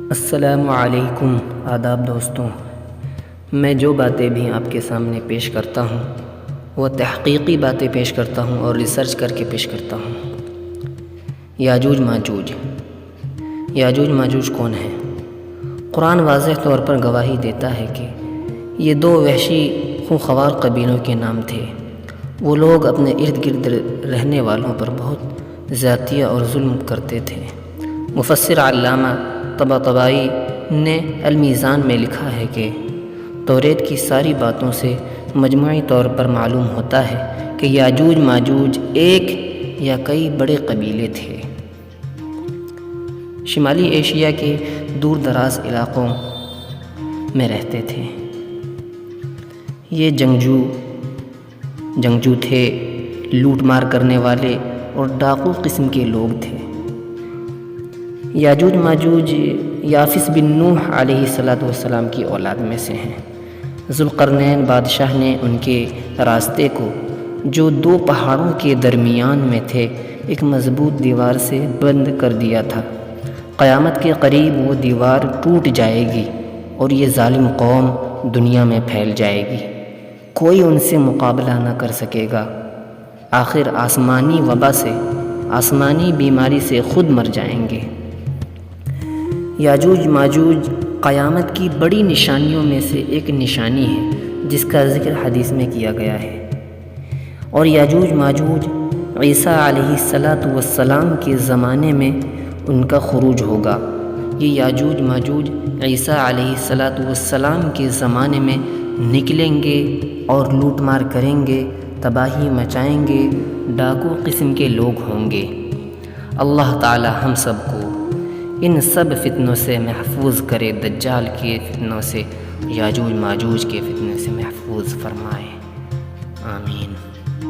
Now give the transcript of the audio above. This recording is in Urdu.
السلام علیکم آداب دوستوں، میں جو باتیں بھی آپ کے سامنے پیش کرتا ہوں وہ تحقیقی باتیں پیش کرتا ہوں اور ریسرچ کر کے پیش کرتا ہوں۔ یاجوج ماجوج کون ہے؟ قرآن واضح طور پر گواہی دیتا ہے کہ یہ دو وحشی خونخوار قبیلوں کے نام تھے۔ وہ لوگ اپنے ارد گرد رہنے والوں پر بہت زیادتیاں اور ظلم کرتے تھے۔ مفسر علامہ طباطبائی نے المیزان میں لکھا ہے کہ توریت کی ساری باتوں سے مجموعی طور پر معلوم ہوتا ہے کہ یاجوج ماجوج ایک یا کئی بڑے قبیلے تھے۔ شمالی ایشیا کے دور دراز علاقوں میں رہتے تھے۔ یہ جنگجو تھے، لوٹ مار کرنے والے اور ڈاکو قسم کے لوگ تھے۔ یاجوج ماجوج یافس بن نوح علیہ السلام کی اولاد میں سے ہیں۔ ذوالقرنین بادشاہ نے ان کے راستے کو، جو دو پہاڑوں کے درمیان میں تھے، ایک مضبوط دیوار سے بند کر دیا تھا۔ قیامت کے قریب وہ دیوار ٹوٹ جائے گی اور یہ ظالم قوم دنیا میں پھیل جائے گی۔ کوئی ان سے مقابلہ نہ کر سکے گا۔ آخر آسمانی وبا سے، آسمانی بیماری سے خود مر جائیں گے۔ یاجوج ماجوج قیامت کی بڑی نشانیوں میں سے ایک نشانی ہے جس کا ذکر حدیث میں کیا گیا ہے، اور یاجوج ماجوج عیسیٰ علیہ السلام کے زمانے میں ان کا خروج ہوگا۔ یہ یاجوج ماجوج عیسیٰ علیہ السلام کے زمانے میں نکلیں گے اور لوٹ مار کریں گے، تباہی مچائیں گے، ڈاکو قسم کے لوگ ہوں گے۔ اللہ تعالی ہم سب کو ان سب فتنوں سے محفوظ کرے، دجال کے فتنوں سے، یاجوج ماجوج کے فتنے سے محفوظ فرمائے، آمین۔